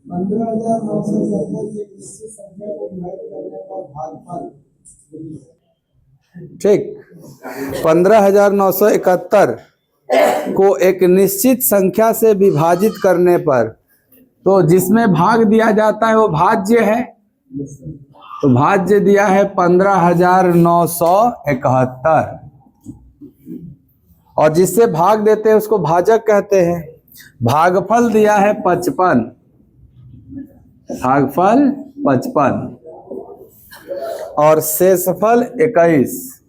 15,971 की एक निश्चित संख्या को डिवाइड करने पर भागफल। ठीक, 15,971 को एक निश्चित संख्या से विभाजित करने पर, तो जिसमें भाग दिया जाता है वो भाज्य है, तो भाज्य दिया है 15,971, और जिससे भाग देते हैं उसको भाजक कहते हैं। भागफल दिया है 55, भागफल 55 और शेषफल 21,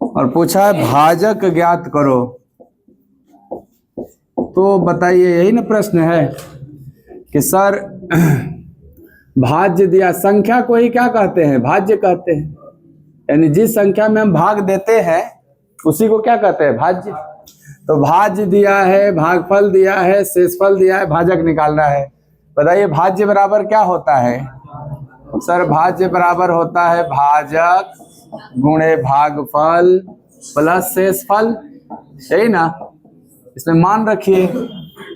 और पूछा है भाजक ज्ञात करो। तो बताइए, यही ना प्रश्न है कि सर भाज्य दिया, संख्या को ही क्या कहते हैं, भाज्य कहते हैं, यानी जिस संख्या में हम भाग देते हैं उसी को क्या कहते हैं, भाज्य। तो भाज्य दिया है, भागफल दिया है, शेषफल दिया है, भाजक निकालना है। बताइए भाज्य बराबर क्या होता है सर? भाज्य बराबर होता है भाजक गुणे भागफल प्लस शेषफल, यही ना। इसमें मान रखिए,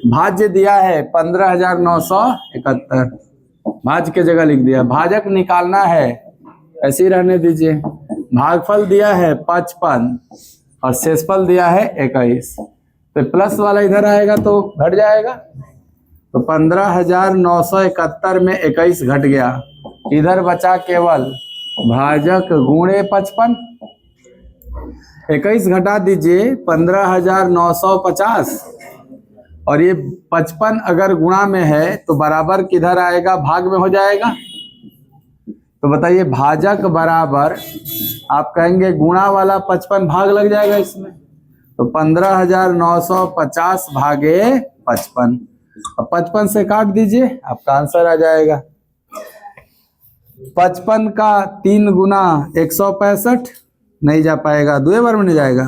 भाज्य दिया है 15,971, भाज्य के जगह लिख दिया। भाजक निकालना है, ऐसे ही रहने दीजिए। भागफल दिया है 55 और शेषफल दिया है 21, तो प्लस वाला इधर आएगा तो घट जाएगा। तो 15,971 में 21 घट गया, इधर बचा केवल भाजक गुणे 55। 21 घटा दीजिए 15,950, और ये 55 अगर गुणा में है तो बराबर किधर आएगा, भाग में हो जाएगा। तो बताइए भाजक बराबर, आप कहेंगे गुणा वाला 55 भाग लग जाएगा इसमें, तो 15,950 भागे 55, अब 55 से काट दीजिए, आपका आंसर आ जाएगा। 55 का 3 गुना 165, नहीं जा पाएगा, 2 बार में नहीं जाएगा।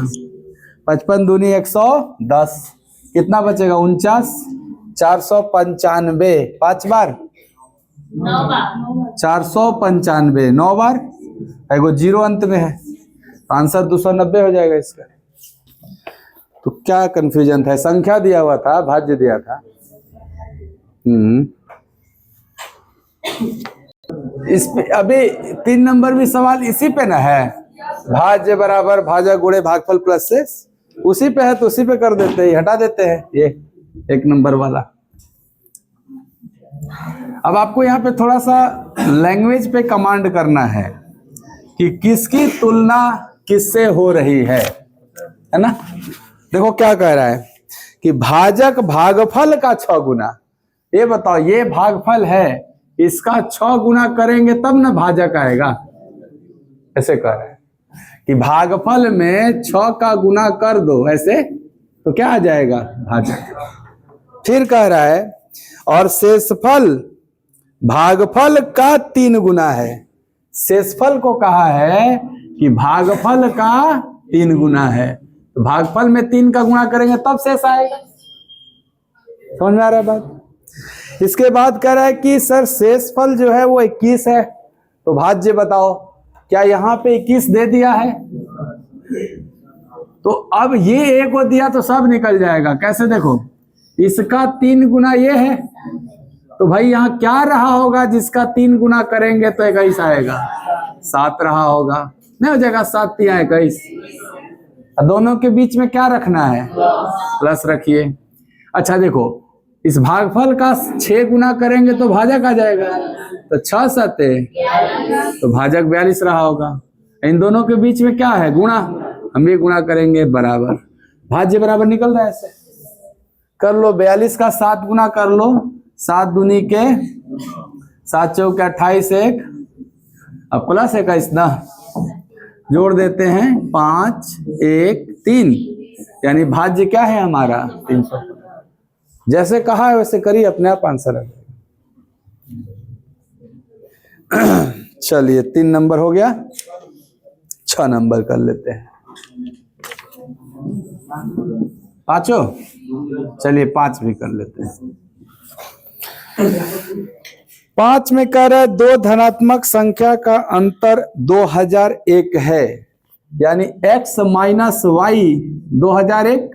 55 दूनी 110, कितना बचेगा 49, 495, 5 बार 495, 9 बार, एगो 0 अंत में है, आंसर 290 हो जाएगा इसका। तो क्या कंफ्यूजन था, संख्या दिया हुआ था, भाज्य दिया था। इस पे अभी 3 नंबर भी सवाल इसी पे ना है, भाज्य बराबर भाजक गुणे भागफल प्लस शेष, उसी पे है तो उसी पे कर देते हैं, हटा देते हैं ये 1 नंबर वाला। अब आपको यहाँ पे थोड़ा सा लैंग्वेज पे कमांड करना है कि किसकी तुलना किससे हो रही है ना। देखो क्या कह रहा है कि भाजक भागफल का 6 गुना, ये बताओ ये भागफल है, इसका 6 गुना करेंगे तब ना भाजक आएगा, ऐसे कह रहा है कि भागफल में 6 का गुना कर दो ऐसे, तो क्या आ जाएगा, भाजक। फिर कह रहा है और शेषफल भागफल का 3 गुना है, शेषफल को कहा है कि भागफल का 3 गुना है, तो भागफल में 3 का गुणा करेंगे तब शेष आएगा। समझ में आ रहा है बात? इसके बाद कह रहा है कि सर शेषफल जो है वो 21 है, तो भाज्य बताओ, क्या यहाँ पे 21 दे दिया है? तो अब ये एक को दिया तो सब निकल जाएगा, कैसे देखो, इसका 3 गुना ये है, तो भाई यहाँ क्या रहा होगा जिसका 3 गुना करेंगे तो 21 आएगा, 7 रहा होगा, नहीं हो जाएगा 7 या 21। दोनों के बीच में क्या रखना है, प्लस रखिए। अच्छा देखो, इस भागफल का 6 गुना करेंगे तो भाजक आ जाएगा, तो 6 7 तो भाजक 42 रहा होगा। इन दोनों के बीच में क्या है, गुणा, हम भी गुणा करेंगे, बराबर, भाज्य बराबर निकल रहा है, ऐसे कर लो। 42 का 7 गुना कर लो, 7 दूनी के 7 चौके 28, 1 अब प्लस 21 ना, जोड़ देते हैं 5 1 3, यानी भाज्य क्या है हमारा 300। जैसे कहा है वैसे करिए, अपने आप आंसर आ जाएगा। चलिए 3 नंबर हो गया, 6 नंबर कर लेते हैं, 5। चलिए 5 भी कर लेते हैं। 5 में कह रहा है 2 धनात्मक संख्या का अंतर 2001 है, यानी x माइनस वाई 2001,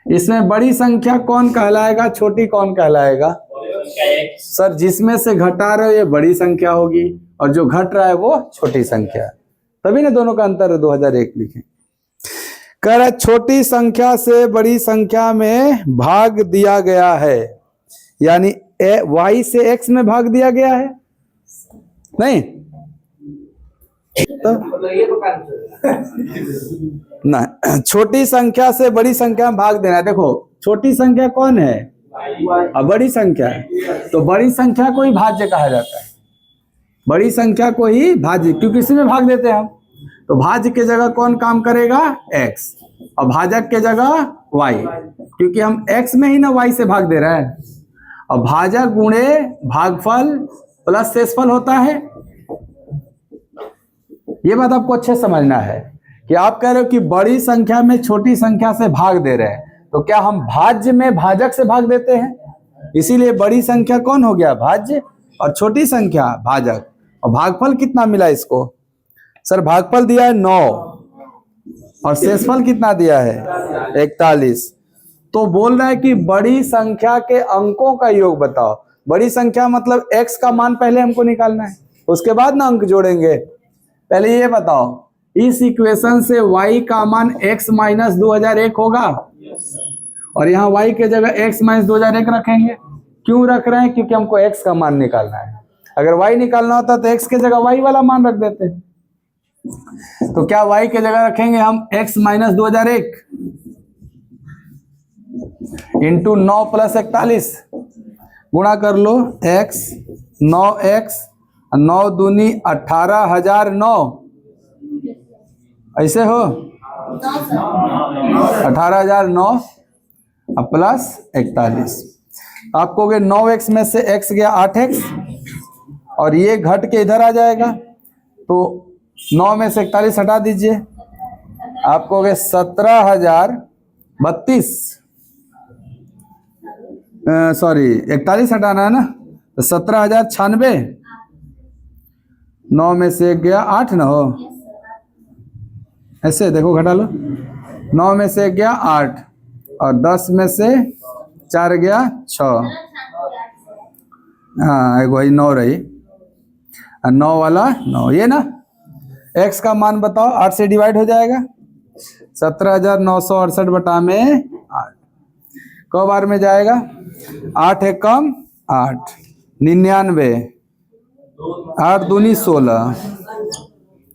इसमें बड़ी संख्या कौन कहलाएगा, छोटी कौन कहलाएगा? सर जिसमें से घटा रहे हो ये बड़ी संख्या होगी और जो घट रहा है वो छोटी संख्या, तभी ना दोनों का अंतर 2001 लिखे। कह रहा छोटी संख्या से बड़ी संख्या में भाग दिया गया है, यानी y से x में भाग दिया गया है, नहीं तो ना, छोटी संख्या से बड़ी संख्या में भाग देना है। देखो छोटी संख्या कौन है, और बड़ी संख्या है, तो बड़ी संख्या को ही भाज्य कहा जाता है, बड़ी संख्या को ही भाज्य, क्योंकि इसी में भाग देते हैं हम। तो भाज्य के जगह कौन काम करेगा, x, और भाजक के जगह y, क्योंकि हम x में ही ना y से भाग दे रहे हैं। और भाजक गुणे भागफल प्लस शेषफल होता है। ये बात आपको अच्छे समझना है कि आप कह रहे हो कि बड़ी संख्या में छोटी संख्या से भाग दे रहे हैं, तो क्या हम भाज्य में भाजक से भाग देते हैं? इसीलिए बड़ी संख्या कौन हो गया, भाज्य, और छोटी संख्या भाजक। और भागफल कितना मिला इसको, सर भागफल दिया है 9 और शेषफल कितना दिया है 41। तो बोल रहा है कि बड़ी संख्या के अंकों का योग बताओ। बड़ी संख्या मतलब x का मान पहले हमको निकालना है, उसके बाद ना अंक जोड़ेंगे। पहले ये बताओ, इस इक्वेशन से y का मान x माइनस 2001 होगा, और यहाँ y के जगह x माइनस 2001 रखेंगे। क्यों रख रहे हैं, क्योंकि हमको x का मान निकालना है। अगर y निकालना होता तो x के जगह y वाला मान रख देते। तो क्या y के जगह रखेंगे हम x माइनस 2001 इंटू 9 प्लस 41, गुणा कर लो x 9x 9 दूनी 18,009, ऐसे हो 18,009 प्लस 41। आपको 9x में से x गया 8x, और ये घट के इधर आ जाएगा, तो 9 में से 41 हटा दीजिए, आपको 17,032, सॉरी 41 हटाना है ना, तो 17,096। 9 में से 1 गया 8 ना हो, ऐसे देखो घटा लो, 9 में से 1 गया 8 और 10 में से 4 गया 6, हाँ एक वही 9 रही, 9 वाला 9, ये ना। x का मान बताओ, 8 से डिवाइड हो जाएगा, 17,968 बटा में 8, कब बार में जाएगा, 8 है कम 8, 99, 8 दूनी 16,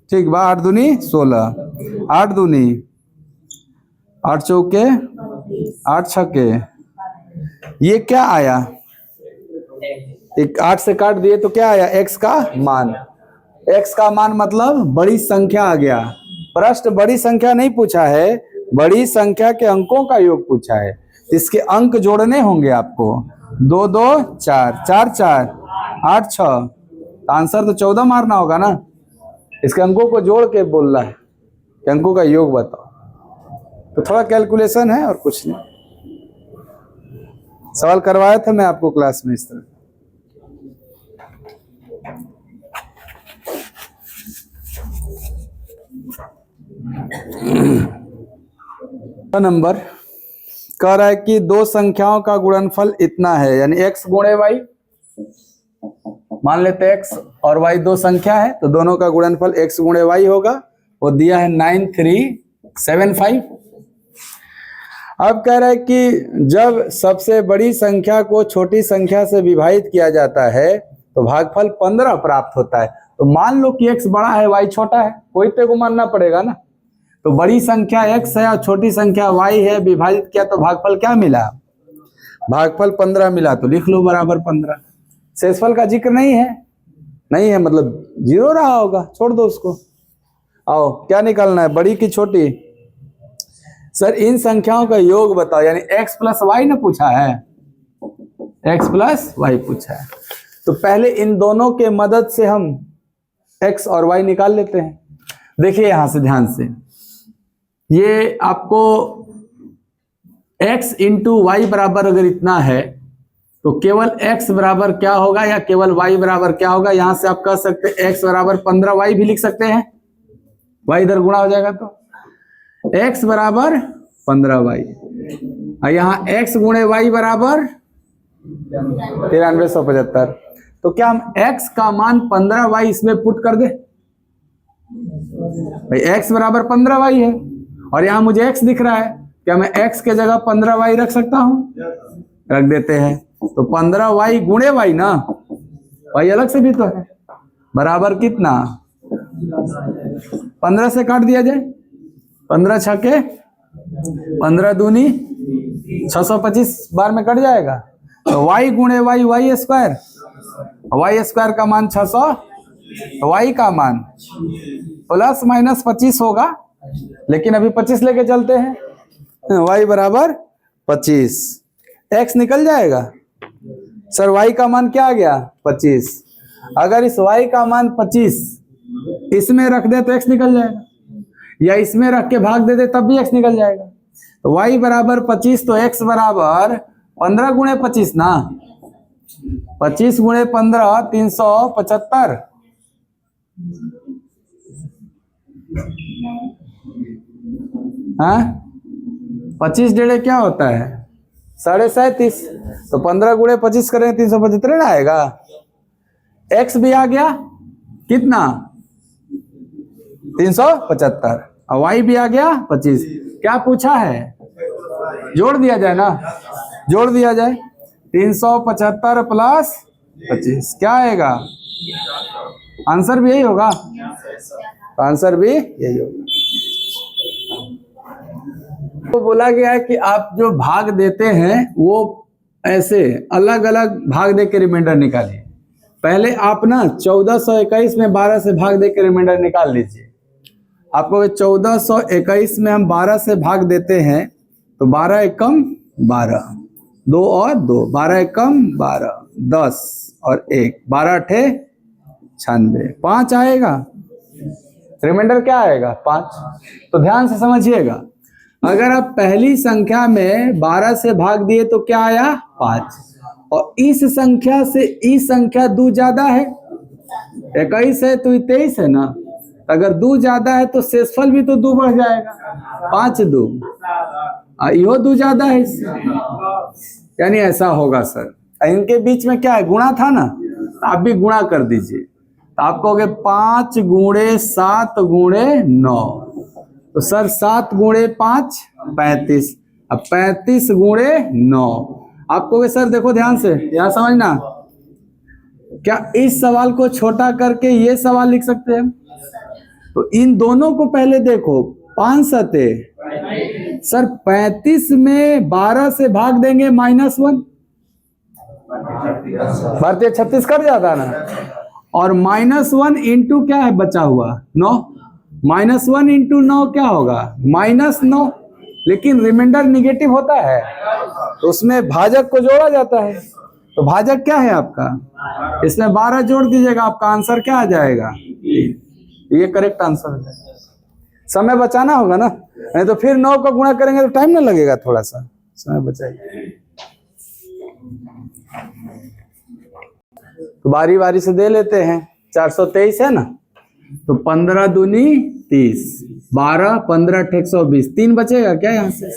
ठीक बा, 8 दूनी 16, 8 दूनी 8 चौके 8 छक्के, ये क्या आया, एक 8 से काट दिए तो क्या आया, x का मान। x का मान मतलब बड़ी संख्या आ गया। प्रश्न बड़ी संख्या नहीं पूछा है, बड़ी संख्या के अंकों का योग पूछा है। इसके अंक जोड़ने होंगे आपको, 2 2 4 4 4 8 6, आंसर तो 14 मारना होगा ना। इसके अंकों को जोड़ के बोल रहा है कि अंकों का योग बताओ, तो थोड़ा कैलकुलेशन है और कुछ नहीं। सवाल करवाया था मैं आपको क्लास में इस तरह। नंबर कह रहा है कि दो संख्याओं का गुणनफल इतना है, यानी x गुणे y, मान लेते x और y दो संख्या है, तो दोनों का गुणनफल x गुणे y होगा। वो दिया है 9375। अब कह रहा है कि जब सबसे बड़ी संख्या को छोटी संख्या से विभाजित किया जाता है तो भागफल 15 प्राप्त होता है। तो मान लो कि x बड़ा है y छोटा है, कोई तो को मानना पड़ेगा ना। तो बड़ी संख्या x है और छोटी संख्या y है, विभाजित किया तो भागफल क्या मिला, भागफल 15 मिला। तो लिख लो बराबर 15। शेषफल का जिक्र नहीं है, नहीं है मतलब 0 रहा होगा, छोड़ दो उसको। आओ क्या निकालना है, बड़ी की छोटी। सर इन संख्याओं का योग बताओ, यानी x प्लस वाई ना पूछा है, x प्लस वाई पूछा है। तो पहले इन दोनों के मदद से हम x और y निकाल लेते हैं। देखिए यहां से ध्यान से, ये आपको x इंटू वाई बराबर अगर इतना है तो केवल x बराबर क्या होगा या केवल y बराबर क्या होगा, यहां से आप कह सकते हैं x बराबर 15y भी लिख सकते हैं, y इधर गुणा हो जाएगा तो x बराबर 15y। और यहाँ x गुणे y बराबर 9375। तो क्या हम x का मान 15y इसमें पुट कर दे? भाई x बराबर 15y है और यहाँ मुझे x दिख रहा है, क्या मैं x के जगह 15y रख सकता हूँ? रख देते हैं। तो 15y गुणे y ना, y अलग से भी तो है, बराबर कितना? 15 से काट दिया जाए, 15 छके 15 दूनी 625 बार में कट जाएगा। तो y गुणे y, y square, y square का मान 600, y का मान प्लस माइनस 25 होगा, लेकिन अभी 25 लेके चलते हैं, y बराबर 25, x निकल जाएगा। सर y का मान क्या आ गया? 25। अगर इस y का मान 25 इसमें रख दे तो x निकल जाएगा, या इसमें रख के भाग दे दे तब भी x निकल जाएगा। तो y बराबर 25, तो x बराबर 15 गुणे 25 ना, 25 गुणे 15 375। हाँ, 25 डेढ़े क्या होता है? 37.5। तो 15 गुणे 25 करें 375 ना आएगा। x भी आ गया कितना? 375 और y भी आ गया 25। क्या पूछा है? जोड़ दिया जाए ना, जोड़ दिया जाए। 375 प्लस 25 क्या आएगा? आंसर भी यही होगा, आंसर भी यही होगा। तो बोला गया है कि आप जो भाग देते हैं वो ऐसे अलग अलग भाग दे के रिमाइंडर निकालिए। पहले आप ना 1421 में 12 से भाग दे के रिमाइंडर निकाल लीजिए। आपको 1421 में हम 12 से भाग देते हैं तो 12 एकम 12, 2 और 2, 12 एकम 12, 10 और 1, 12 अठे 96, 5 आएगा। रिमाइंडर क्या आएगा? 5। तो ध्यान से समझिएगा, अगर आप पहली संख्या में 12 से भाग दिए तो क्या आया? 5। और इस संख्या से इस संख्या 2 ज्यादा है, 21 है तो 23 है ना, अगर 2 ज्यादा है तो शेषफल भी तो 2 बढ़ जाएगा, 5 2, यो 2 ज्यादा है इससे, यानी ऐसा होगा सर। इनके बीच में क्या है? गुणा था ना, आप भी गुणा कर दीजिए, तो आप कहोगे 5 गुणे 7 गुणे 9, तो सर 7 गुणे 5 35, अब 35 गुणे 9। आप कहोगे सर देखो ध्यान से, यहाँ समझना, क्या इस सवाल को छोटा करके ये सवाल लिख सकते हैं? तो इन दोनों को पहले देखो, 5 सते सर 35 में 12 से भाग देंगे -1, भारतीय 36 कट जाता ना, और -1 इंटू क्या है बचा हुआ? 9, -1 इंटू 9 क्या होगा? -9, लेकिन रिमाइंडर निगेटिव होता है तो उसमें भाजक को जोड़ा जाता है। तो भाजक क्या है आपका? इसमें 12 जोड़ दीजिएगा, आपका आंसर क्या आ जाएगा? ये करेक्ट आंसर है। समय बचाना होगा ना, नहीं तो फिर 9 का गुणा करेंगे तो टाइम ना लगेगा, थोड़ा सा समय बचाइए। तो बारी बारी से दे लेते हैं। 423 है ना, तो 15 दूनी 30, 12 15 120, 3 बचेगा क्या यहाँ से?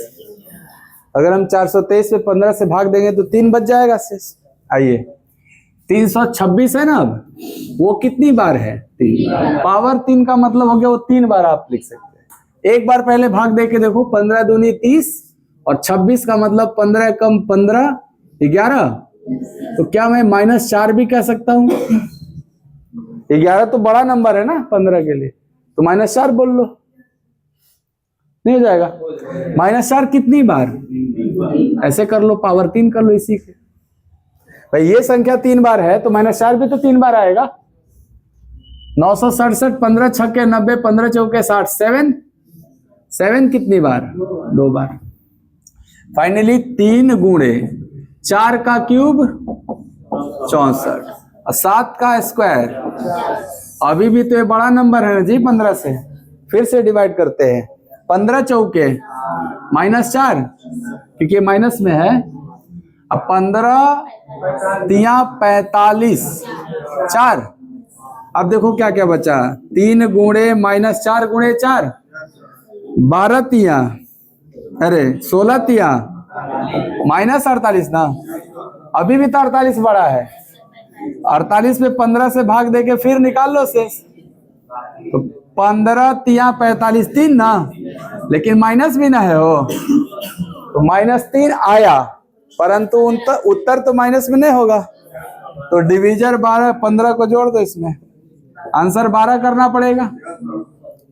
अगर हम 423 में 15 से भाग देंगे तो 3 बच जाएगा शेष। आइए 326 है ना, अब वो कितनी बार है? 3। पावर 3 का मतलब हो गया वो 3 बार आप लिख सकते हैं। एक बार पहले भाग दे के देखो, 15 दूनी 30 और 26 का मतलब 15 कम 15 11, तो क्या मैं -4 भी कह सकता हूँ? 11 तो बड़ा नंबर है ना 15 के लिए, तो -4 बोल लो, नहीं हो जाएगा? -4 कितनी बार? ऐसे कर लो, पावर 3 कर लो इसी के। भाई ये संख्या 3 बार है तो -4 भी तो 3 बार आएगा। 967, 15 छक्के 90, 15 चौके 60, 7 कितनी बार? 2 बार। फाइनली 3 गुणे 4 का क्यूब 64 और 7 का स्क्वायर, अभी भी तो ये बड़ा नंबर है ना जी 15 से, फिर से डिवाइड करते हैं। 15 चौके -4 क्योंकि माइनस में है, अब 15 तिया 45 4। अब देखो क्या क्या बचा, 3 गुणे -4 गुणे 4 12 तिया, अरे 16 तिया माइनस 48 ना, अभी भी तो 48 बड़ा है। 48 पे 15 से भाग देके फिर निकाल लो शेष। तो 15 तिया 45 3 ना, लेकिन माइनस भी ना है हो, तो -3 आया, परंतु उत्तर तो माइनस में नहीं होगा। तो डिवीजर 12, 15 को जोड़ दो इसमें, आंसर 12 करना पड़ेगा,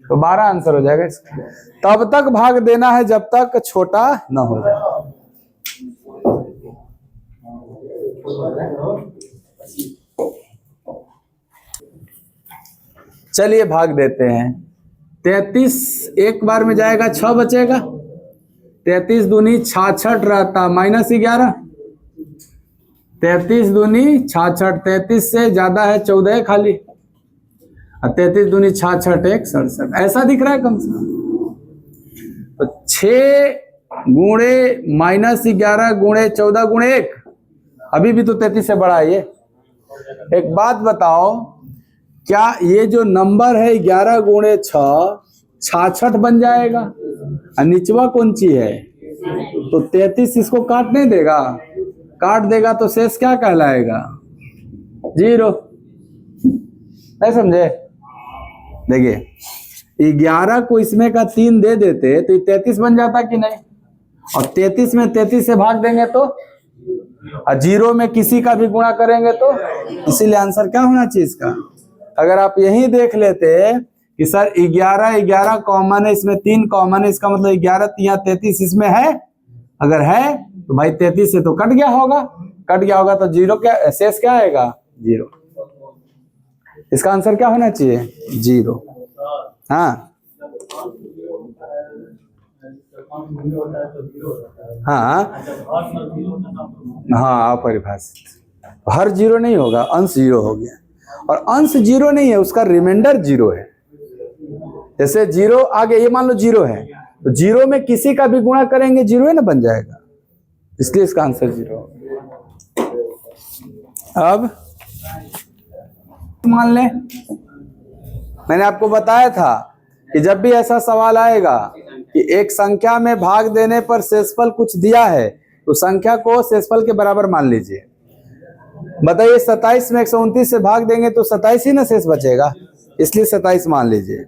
तो 12 आंसर हो जाएगा इसका। तब तक भाग देना है जब तक छोटा न हो जाए। चलिए भाग देते हैं। 33 एक बार में जाएगा, 6 बचेगा। 33 दूनी 66 रहता, -11। 33 दूनी 66, 33 से ज्यादा है 14 है खाली, और 33 दूनी 66 1 67, ऐसा दिख रहा है कम से कम। तो 6 गुणे -11 गुणे 14 गुणे 1, अभी भी तो 33 से बड़ा है ये। एक बात बताओ, क्या ये जो नंबर है 11 गुणे 6 66 बन जाएगा? और निचवा कौन सी है? तो 33 इसको काट नहीं देगा, काट देगा तो शेष क्या कहलाएगा? 0। नहीं समझे? देखिए 11 को इसमें का 3 दे देते तो 33 बन जाता कि नहीं, और 33 में 33 से भाग देंगे तो, और 0 में किसी का भी गुणा करेंगे तो, इसीलिए आंसर क्या होना चाहिए इसका? अगर आप यही देख लेते कि सर 11 कॉमन है, इसमें 3 कॉमन है, इसका मतलब 11 तिया 33 इसमें है, अगर है तो भाई 33 से तो कट गया होगा, कट गया होगा तो 0 क्या शेष क्या आएगा? 0। इसका आंसर क्या होना चाहिए? 0। हाँ हाँ हाँ, अपरिभाषित। हर 0 नहीं होगा, अंश 0 हो गया, और अंश 0 नहीं है, उसका रिमाइंडर 0 है। जैसे 0 आगे, ये मान लो 0 है, तो 0 में किसी का भी गुणा करेंगे 0 है ना बन जाएगा, इसलिए इसका आंसर 0 होगा। अब मान ले, मैंने आपको बताया था कि जब भी ऐसा सवाल आएगा कि एक संख्या में भाग देने पर शेषफल कुछ दिया है, तो संख्या को शेषफल के बराबर मान लीजिए। बताइए 27 में 129 से भाग देंगे तो 27 ही ना शेष बचेगा, इसलिए 27 मान लीजिए।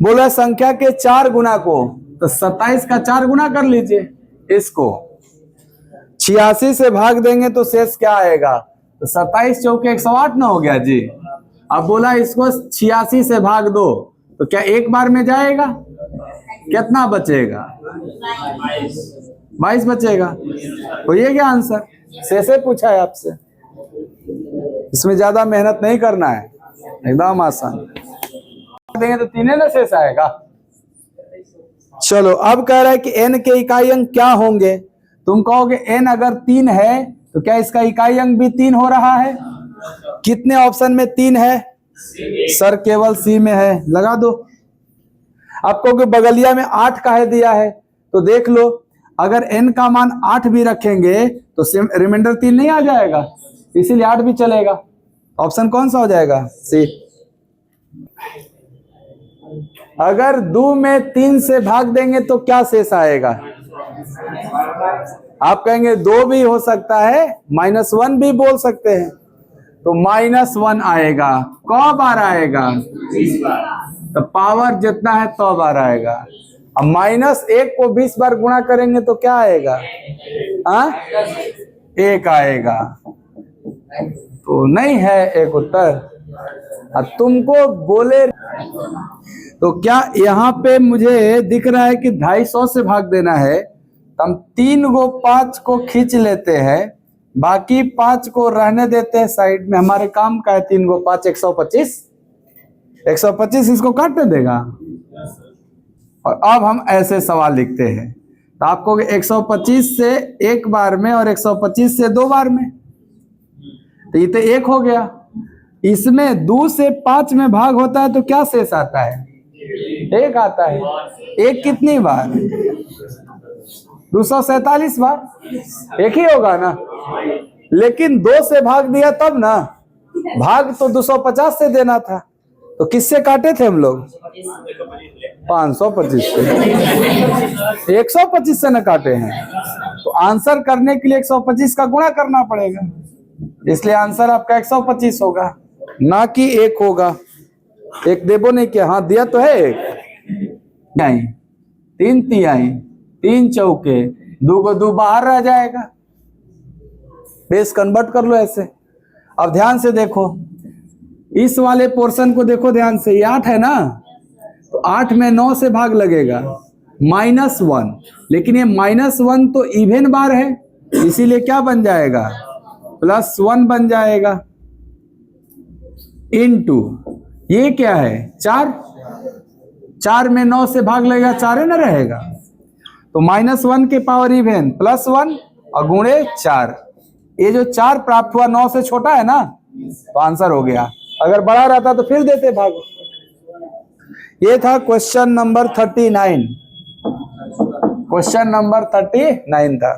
बोला संख्या के 4 गुना को, तो 27 का 4 गुना कर लीजिए इसको। 86 से भाग देंगे तो शेष क्या आएगा? तो 27 चौके 108 ना हो गया जी। अब बोला इसको 86 से भाग दो, तो क्या एक बार में जाएगा? कितना बचेगा? 22 बचेगा। तो ये क्या आंसर? शेषे पूछा है आपसे, इसमें ज्यादा मेहनत नहीं करना है, एकदम आसान। देंगे तो 3 ना शेष आएगा। चलो अब कह रहा है कि n के इकाई अंक क्या होंगे? तुम कहोगे n अगर 3 है तो क्या इसका इकाई अंक भी 3 हो रहा है? कितने ऑप्शन में 3 है? सर केवल सी में है, लगा दो। आपको बगलिया में 8 काहे दिया है? तो देख लो, अगर n का मान 8 भी रखेंगे तो रिमाइंडर 3 नहीं आ जाएगा, इसीलिए 8 भी चलेगा। ऑप्शन कौन सा हो जाएगा? सी। अगर 2 में 3 से भाग देंगे तो क्या शेष आएगा? आप कहेंगे 2 भी हो सकता है, -1 भी बोल सकते हैं, तो -1 आएगा। कौ बार आएगा? तो पावर जितना है तो बार आएगा। अब -1 को 20 बार गुणा करेंगे तो क्या आएगा? 1 आएगा। तो नहीं है एक उत्तर। अब तुमको बोले तो क्या यहाँ पे मुझे दिख रहा है कि 250 से भाग देना है, तो हम 3 गो 5 को खींच लेते हैं, बाकी 5 को रहने देते हैं साइड में। हमारे काम का है 3 गो 5 125, 125 इसको काटने देगा। और अब हम ऐसे सवाल लिखते हैं, तो आपको 125 से एक बार में और 125 से 2 बार में, तो ये तो 1 हो गया। इसमें 2 से 5 में भाग होता है तो क्या शेष आता है? 1 आता है। 1 कितनी बार? 247 बार। 1 ही होगा ना, लेकिन 2 से भाग दिया तब ना, भाग तो 250 से देना था, तो किससे काटे थे हम लोग? 525 से। 125 से न काटे हैं, तो आंसर करने के लिए 125 का गुणा करना पड़ेगा, इसलिए आंसर आपका 125 होगा, ना कि 1 होगा। एक देबो नहीं किया, हाँ दिया तो है 1 नहीं, 3 तिहाई, 3 चौके, 2 को 2 बाहर रह जाएगा। बेस कन्वर्ट कर लो ऐसे। अब ध्यान से देखो, इस वाले पोर्शन को देखो ध्यान से, ये 8 है ना, तो 8 में 9 से भाग लगेगा, -1, लेकिन ये -1 तो इवन बार है, इसीलिए क्या बन जाएगा? +1 बन जाएगा, इनटू ये क्या है? 4, 4 में 9 से भाग लगेगा, 4 है ना रहेगा, तो -1 के पावर इवन +1 और गुणे 4। ये जो 4 प्राप्त हुआ 9 से छोटा है ना, तो आंसर हो गया। अगर बड़ा रहता तो फिर देते भाग। ये था क्वेश्चन नंबर 39, क्वेश्चन नंबर 39 था।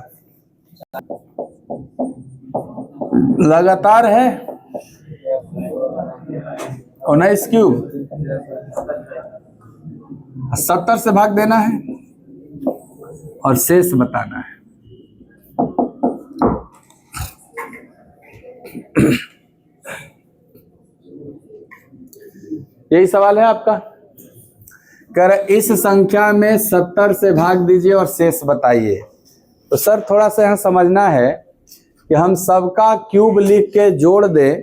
लगातार है 19 क्यूब, 70 से भाग देना है और शेष बताना है। यही सवाल है आपका। कर इस संख्या में 70 से भाग दीजिए और शेष बताइए। तो सर थोड़ा सा यहाँ समझना है कि हम सबका क्यूब लिख के जोड़ दें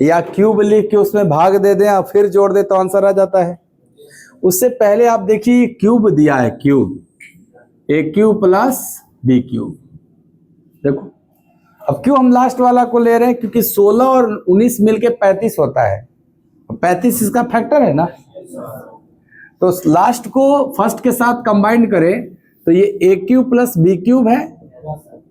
या क्यूब लिख के उसमें भाग दे दें और फिर जोड़ दें तो आंसर आ जाता है। उससे पहले आप देखिए क्यूब दिया है, क्यूब ए क्यूब प्लस बी क्यूब। देखो अब क्यों हम लास्ट वाला को ले रहे हैं, क्योंकि 16 और 19 मिलके 35 होता है, 35 इसका फैक्टर है ना, तो लास्ट को फर्स्ट के साथ कंबाइंड करें तो ये a cube plus B cube है,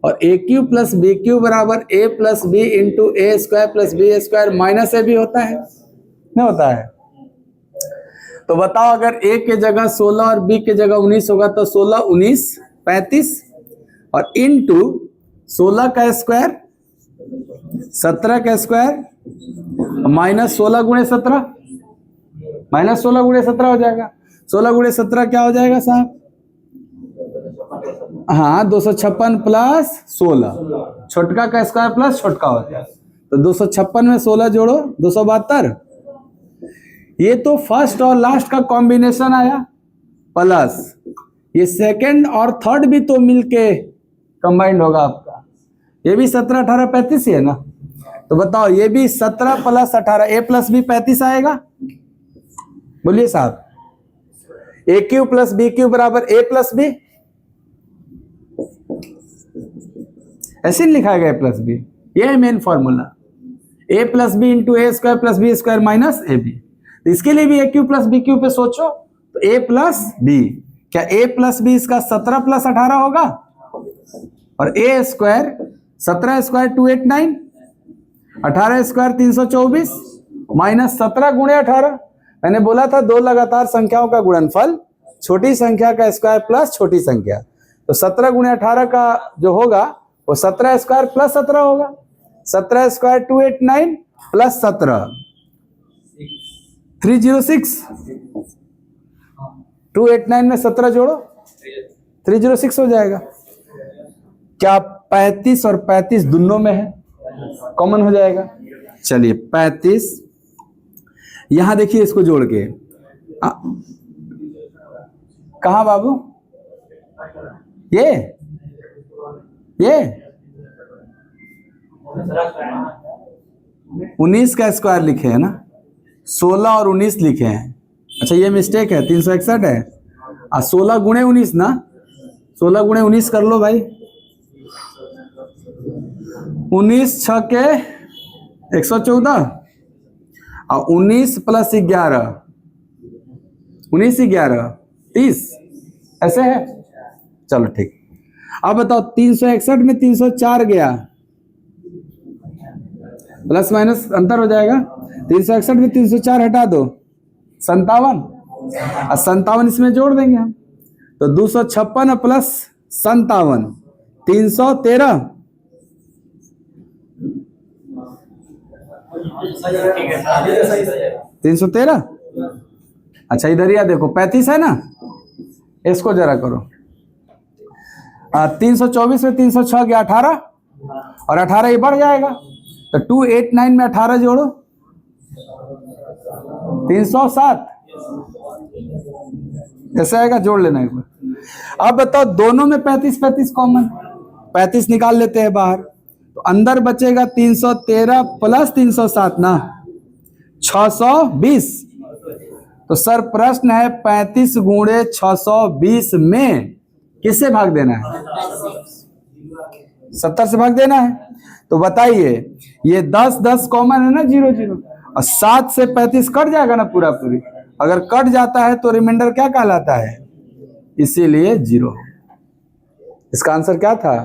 और a cube plus B cube बराबर a plus B into A square plus B square minus a भी होता है, नहीं होता है? तो बताओ अगर ए के जगह 16 और बी के जगह 19 होगा तो 16 19 35 और इंटू 16 का स्क्वायर 17 का स्क्वायर माइनस 16 गुणे 17, माइनस 16 गुणे 17 हो जाएगा। 16 गुणे 17 क्या हो जाएगा साहब? हाँ 256 प्लस 16, छोटका का स्क्वायर प्लस छोटका हो जाएगा, तो 256 में 16 जोड़ो 272। ये तो फर्स्ट और लास्ट का कॉम्बिनेशन आया, प्लस ये सेकंड और थर्ड भी तो मिलके कंबाइंड होगा आपका। ये भी 17 18 35 ही है ना, तो बताओ ये भी 17 प्लस 18 ए प्लस बी 35 आएगा। बोलिए साहब, ए क्यूब प्लस बी क्यूब बराबर ए प्लस बी, ऐसे नहीं लिखा गया ए प्लस बी, ये है main formula, A plus B into A square plus B square minus A B. तो इसके लिए भी A cube plus B cube पे सोचो, तो ए प्लस बी, क्या ए प्लस बी इसका 17 प्लस 18 होगा, और ए स्क्वायर 17 स्क्वायर 289, 18 स्क्वायर 324 माइनस 17 गुणे 18। मैंने बोला था दो लगातार संख्याओं का गुणनफल छोटी संख्या का स्क्वायर प्लस छोटी संख्या, तो 17 गुणे 18 का जो होगा वो 17 स्क्वायर प्लस 17 होगा। 17 स्क्वायर 289 प्लस 17 306, 289 में 17 जोड़ो 306 हो जाएगा। क्या 35 और 35 दोनों में है, कॉमन हो जाएगा। चलिए 35, यहां देखिए इसको जोड़ के कहा बाबू, ये 19 का स्क्वायर लिखे है ना, 16 और 19 लिखे हैं। अच्छा ये मिस्टेक है, 361 है, 16 गुणे 19 ना, 16 गुणे 19 कर लो भाई, 19 6 के 114 और 19 प्लस 11, 19 11 30, ऐसे है। चलो ठीक, अब बताओ 361 में 304 गया, प्लस माइनस अंतर हो जाएगा। 361 में 304 हटा दो 57, और 57 इसमें जोड़ देंगे हम, तो 256 प्लस 57 313। 313। अच्छा इधर ही देखो 35 है ना, इसको जरा करो। 324 में 306 गया 18, और 18 ये बढ़ जाएगा, तो 289 में 18 जोड़ो 307, ऐसा आएगा, जोड़ लेना एक बार। अब बताओ दोनों में 35 35 कॉमन, 35 निकाल लेते हैं बाहर, तो अंदर बचेगा 313 प्लस 307 ना 620। तो सर प्रश्न है 35 गुणे 620 में किससे भाग देना है? 70 से भाग देना है। तो बताइए ये 10 10 कॉमन है ना, 0 0, और 7 से 35 कट जाएगा ना पूरा पूरी, अगर कट जाता है तो रिमाइंडर क्या कहलाता है? इसीलिए 0। इसका आंसर क्या था?